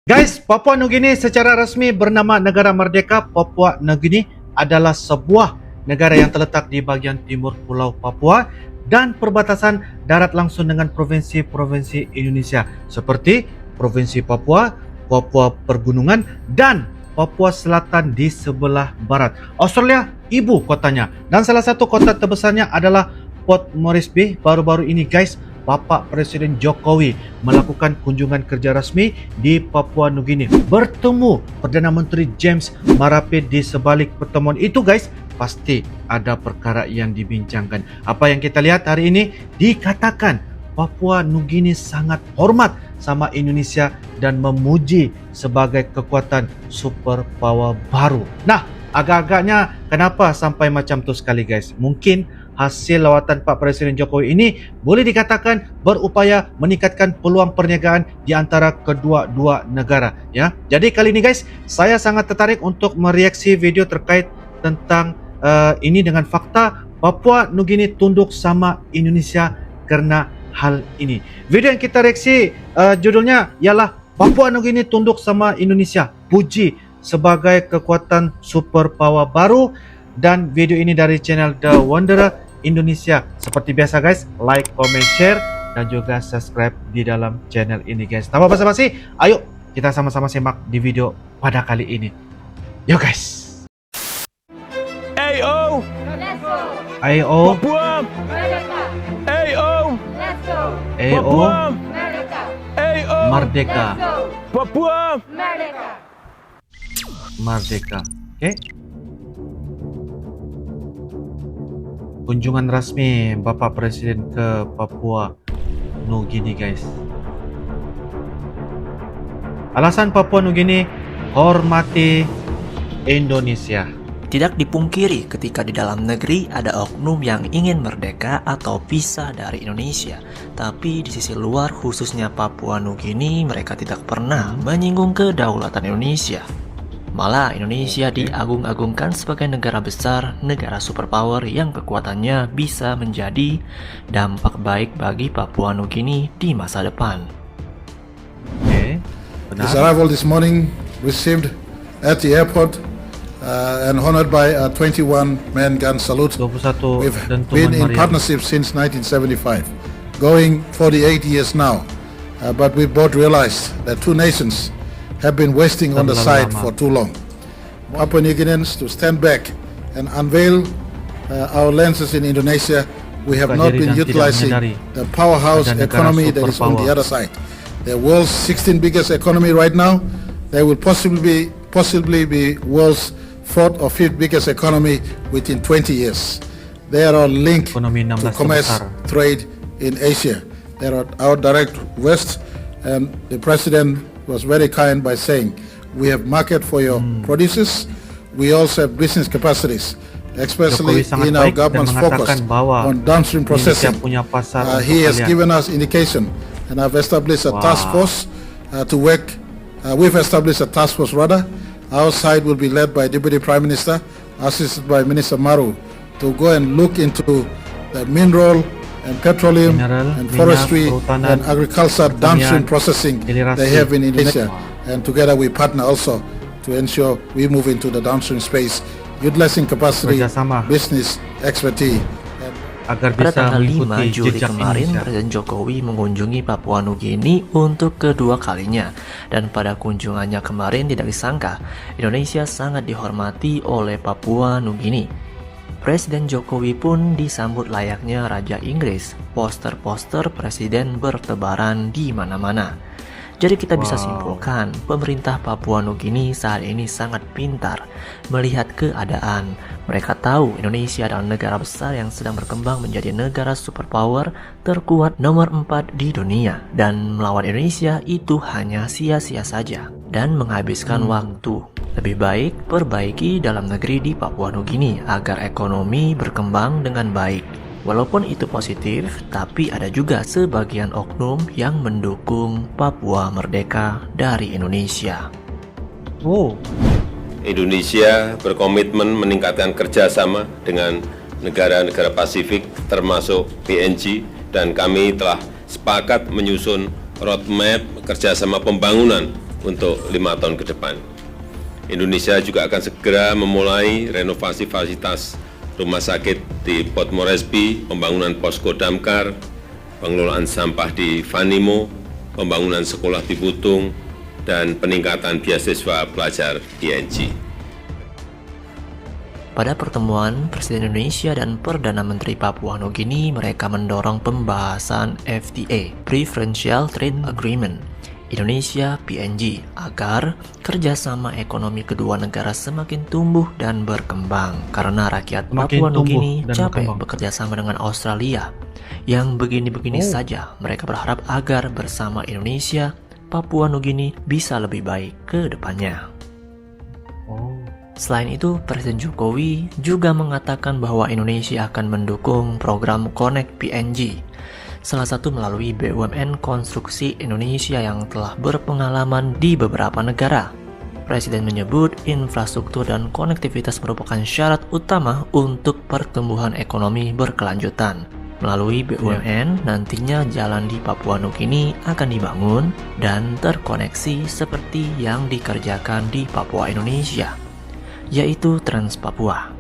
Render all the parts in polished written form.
Guys, Papua Nugini secara resmi bernama Negara Merdeka Papua Nugini adalah sebuah negara yang terletak di bagian timur Pulau Papua dan perbatasan darat langsung dengan provinsi-provinsi Indonesia seperti Provinsi Papua, Papua Pergunungan, dan Papua Selatan di sebelah barat. Australia ibu kotanya, dan salah satu kota terbesarnya adalah Port Moresby. Baru-baru ini guys, Bapak Presiden Jokowi melakukan kunjungan kerja rasmi di Papua Nugini, bertemu Perdana Menteri James Marape. Di sebalik pertemuan itu guys, pasti ada perkara yang dibincangkan. Apa yang kita lihat hari ini, dikatakan Papua Nugini sangat hormat sama Indonesia dan memuji sebagai kekuatan superpower baru. Nah, agak-agaknya kenapa sampai macam tu sekali guys? Mungkin hasil lawatan Pak Presiden Jokowi ini boleh dikatakan berupaya meningkatkan peluang perniagaan di antara kedua-dua negara ya. Jadi kali ini guys, saya sangat tertarik untuk mereaksi video terkait tentang ini dengan fakta Papua Nugini tunduk sama Indonesia karena hal ini. Video yang kita reaksi judulnya ialah Papua Nugini tunduk sama Indonesia, puji sebagai kekuatan superpower baru, dan video ini dari channel The Wanderer Indonesia. Seperti biasa guys, like, comment, share, dan juga subscribe di dalam channel ini guys. Tanpa basa-basi, ayo kita sama-sama simak di video pada kali ini. Yo guys. AO, Let's go! AO, Papua, Merdeka! AO, Let's go! AO, Papua, Merdeka! AO, Merdeka, Let's go! Papua. Merdeka! Merdeka. Oke. Kunjungan resmi Bapak Presiden ke Papua Nugini guys. Alasan Papua Nugini hormati Indonesia. Tidak dipungkiri ketika di dalam negeri ada oknum yang ingin merdeka atau pisah dari Indonesia. Tapi di sisi luar khususnya Papua Nugini, mereka tidak pernah menyinggung kedaulatan Indonesia. Malah Indonesia diagung-agungkan sebagai negara besar, negara superpower yang kekuatannya bisa menjadi dampak baik bagi Papua Nugini di masa depan. Oke, His benar. arrival this morning received at the airport and honored by a 21-man gun salute. 21 We've Dentuman been in Mariam. partnership since 1975, going 48 years now. But we both realized that two nations have been wasting on the Terlalu side lama. for too long. Papua New Guineans to stand back and unveil our lenses in Indonesia. We have Buka not diri been dan tidak utilizing menyadari the powerhouse ada negara economy that is on the superpower. other side. The world's 16th biggest economy right now. They will possibly be world's fourth or fifth biggest economy within 20 years. They are all linked Ekonomi to 16 commerce, terbesar. trade in Asia. They are our direct west, and the president was very kind by saying, we have market for your produces. We also have business capacities, especially Jokowi sangat in our baik dan government's focus mengatakan bahwa on downstream Indonesia processing. punya pasar untuk He has kalian. given us indication, and I've established a task Wow. force to work. We've established a task force rather. Our side will be led by Deputy Prime Minister, assisted by Minister Maru, to go and look into the mineral and petroleum Mineral, and minyak, forestry perhutanan, and agriculture downstream pertanian, processing hilisasi. they have in Indonesia. And together we partner also to ensure we move into the downstream space, utilizing capacity, Kerjasama. business expertise. Agar Pada bisa tanggal 5 mengikuti Juli jejak kemarin, Indonesia. Presiden Jokowi mengunjungi Papua Nugini untuk kedua kalinya. Dan pada kunjungannya kemarin tidak disangka, Indonesia sangat dihormati oleh Papua Nugini. Presiden Jokowi pun disambut layaknya Raja Inggris. Poster-poster presiden bertebaran di mana-mana. Jadi kita bisa Wow. simpulkan, pemerintah Papua Nugini saat ini sangat pintar melihat keadaan. Mereka tahu Indonesia adalah negara besar yang sedang berkembang menjadi negara superpower terkuat nomor 4 di dunia. Dan melawan Indonesia itu hanya sia-sia saja dan menghabiskan waktu. Lebih baik perbaiki dalam negeri di Papua Nugini agar ekonomi berkembang dengan baik. Walaupun itu positif, tapi ada juga sebagian oknum yang mendukung Papua merdeka dari Indonesia. Oh, Indonesia berkomitmen meningkatkan kerjasama dengan negara-negara Pasifik termasuk PNG, dan kami telah sepakat menyusun roadmap kerjasama pembangunan untuk 5 tahun ke depan. Indonesia juga akan segera memulai renovasi fasilitas rumah sakit di Port Moresby, pembangunan posko damkar, pengelolaan sampah di Vanimo, pembangunan sekolah di Butung, dan peningkatan beasiswa pelajar PNG. Pada pertemuan Presiden Indonesia dan Perdana Menteri Papua Nugini, mereka mendorong pembahasan FTA, Preferential Trade Agreement, Indonesia PNG, agar kerjasama ekonomi kedua negara semakin tumbuh dan berkembang. Karena rakyat Semakin Papua tumbuh Nugini dan capek berkembang. bekerja sama dengan Australia. Yang begini-begini saja, mereka berharap agar bersama Indonesia, Papua Nugini bisa lebih baik ke depannya. Selain itu, Presiden Jokowi juga mengatakan bahwa Indonesia akan mendukung program Connect PNG, salah satu melalui BUMN Konstruksi Indonesia yang telah berpengalaman di beberapa negara. Presiden menyebut infrastruktur dan konektivitas merupakan syarat utama untuk pertumbuhan ekonomi berkelanjutan. Melalui BUMN, nantinya jalan di Papua Nugini akan dibangun dan terkoneksi seperti yang dikerjakan di Papua Indonesia, yaitu Trans Papua.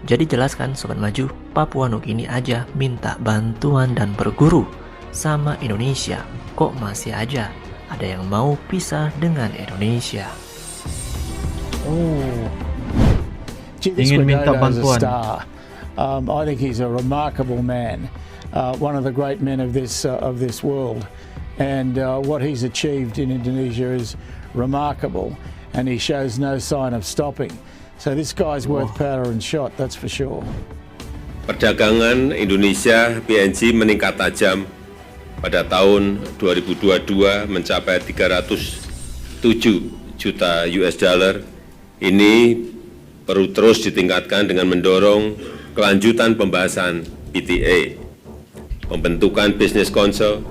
Jadi jelaskan Sobat Maju, Papua Nugini aja minta bantuan dan berguru sama Indonesia, kok masih aja ada yang mau pisah dengan Indonesia. Ingin minta bantuan. I think he's a remarkable man, one of the great men of this world, and what he's achieved in Indonesia is remarkable, and he shows no sign of stopping. So this guy's worth powder and shot, that's for sure. Perdagangan Indonesia PNG meningkat tajam pada tahun 2022 mencapai 307 juta US dollar. Ini perlu terus ditingkatkan dengan mendorong kelanjutan pembahasan PTA, pembentukan Business Council,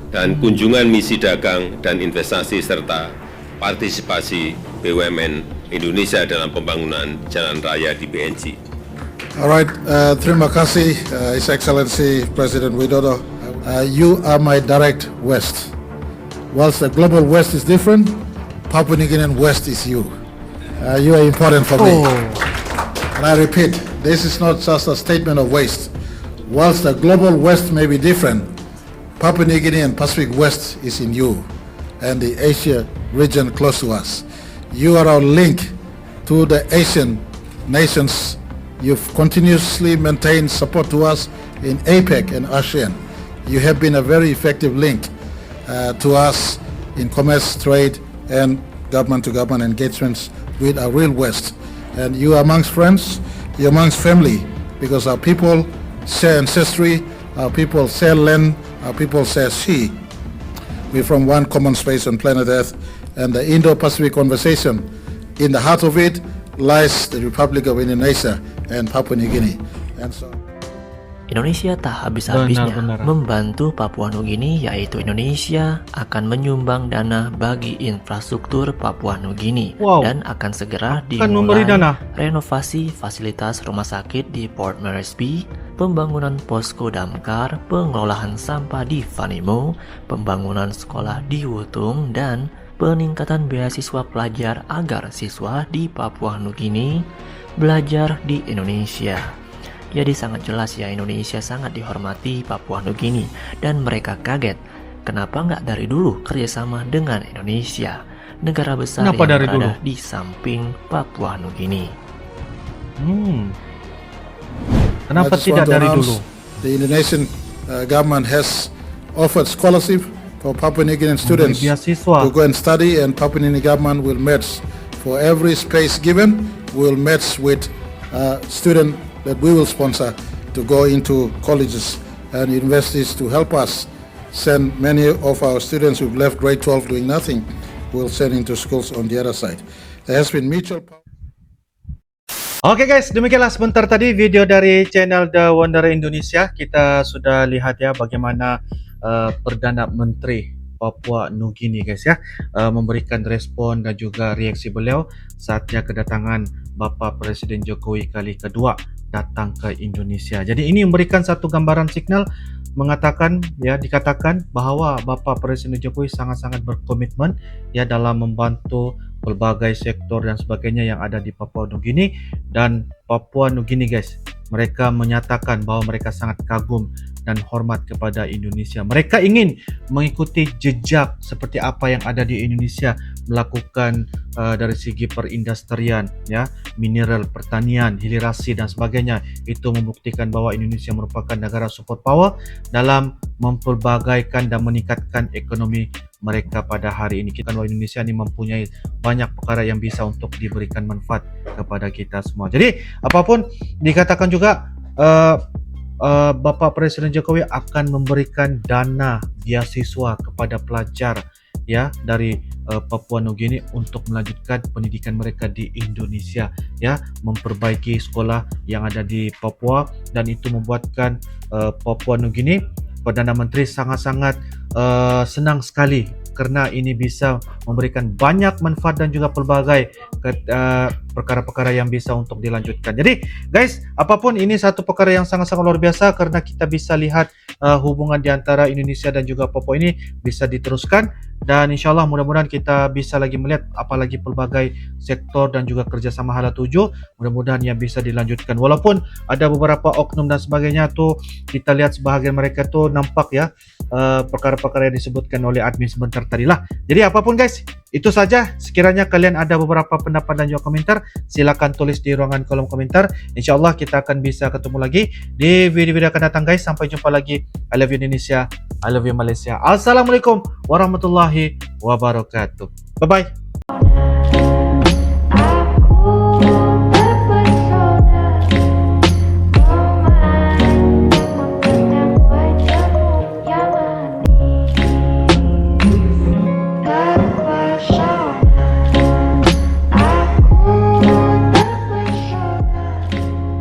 dan kunjungan misi dagang dan investasi serta partisipasi BUMN Indonesia dalam pembangunan jalan raya di PNG. All right, terima kasih, His Excellency President Widodo. You are my direct West. Whilst the global West is different, Papua New Guinean West is you. You are important for me. And I repeat, this is not just a statement of waste. Whilst the global West may be different, Papua New Guinea and Pacific West is in you, and the Asia region close to us. You are our link to the Asian nations. You've continuously maintained support to us in APEC and ASEAN. You have been a very effective link to us in commerce, trade, and government-to-government engagements with our real West. And you are amongst friends, you're amongst family, because our people share ancestry, our people share land, our people share sea. We're from one common space on planet Earth, and the Indo-Pacific conversation, in the heart of it lies the Republic of Indonesia and Papua New Guinea. And so Indonesia tak habis-habisnya Benar. membantu Papua Nugini, yaitu Indonesia akan menyumbang dana bagi infrastruktur Papua Nugini dan akan segera memberi dimulai dana. renovasi fasilitas rumah sakit di Port Moresby, pembangunan posko damkar, pengelolaan sampah di Vanimo, pembangunan sekolah di Wutung, dan peningkatan beasiswa pelajar agar siswa di Papua Nugini belajar di Indonesia. Jadi sangat jelas ya, Indonesia sangat dihormati Papua Nugini, dan mereka kaget kenapa nggak dari dulu kerjasama dengan Indonesia, negara besar Kenapa yang dari berada dulu? di samping Papua Nugini. Kenapa I just tidak want to dari announce dulu? the Indonesian government has offered scholarship for Papua New Guinean students beasiswa. to go and study, and Papua New Guinea government will match for every space given. Will match with student that we will sponsor to go into colleges and universities to help us send many of our students who've left grade 12 doing nothing. We'll send into schools on the other side. There has been mutual. Oke guys, demikianlah sebentar tadi video dari channel The Wanderer Indonesia. Kita sudah lihat ya bagaimana Perdana Menteri Papua Nugini guys ya memberikan respon dan juga reaksi beliau saatnya kedatangan Bapak Presiden Jokowi kali kedua datang ke Indonesia. Jadi ini memberikan satu gambaran signal mengatakan ya, dikatakan bahwa Bapak Presiden Jokowi sangat-sangat berkomitmen ya dalam membantu berbagai sektor dan sebagainya yang ada di Papua Nugini. Dan Papua Nugini guys, mereka menyatakan bahwa mereka sangat kagum dan hormat kepada Indonesia. Mereka ingin mengikuti jejak seperti apa yang ada di Indonesia, melakukan dari segi perindustrian ya, mineral, pertanian, hilirisasi dan sebagainya. Itu membuktikan bahwa Indonesia merupakan negara superpower dalam mempelbagaikan dan meningkatkan ekonomi mereka pada hari ini. Kita bahwa Indonesia ini mempunyai banyak perkara yang bisa untuk diberikan manfaat kepada kita semua. Jadi apapun dikatakan juga, Bapak Presiden Jokowi akan memberikan dana beasiswa kepada pelajar ya dari Papua Nugini untuk melanjutkan pendidikan mereka di Indonesia ya, memperbaiki sekolah yang ada di Papua, dan itu membuatkan Papua Nugini, Perdana Menteri sangat-sangat senang sekali karena ini bisa memberikan banyak manfaat dan juga pelbagai perkara-perkara yang bisa untuk dilanjutkan. Jadi guys, apapun ini satu perkara yang sangat-sangat luar biasa karena kita bisa lihat hubungan di antara Indonesia dan juga Papua ini bisa diteruskan, dan insyaAllah mudah-mudahan kita bisa lagi melihat apalagi pelbagai sektor dan juga kerjasama hala tuju, mudah-mudahan yang bisa dilanjutkan. Walaupun ada beberapa oknum dan sebagainya tuh, kita lihat sebahagian mereka tuh nampak ya perkara-perkara yang disebutkan oleh admin sebentar tadi lah. Jadi apapun guys, itu saja. Sekiranya kalian ada beberapa pendapat dan juga komentar, silakan tulis di ruangan kolom komentar. InsyaAllah kita akan bisa ketemu lagi di video-video akan datang guys. Sampai jumpa lagi. I love you Indonesia, I love you Malaysia. Assalamualaikum warahmatullahi wabarakatuh. Bye bye.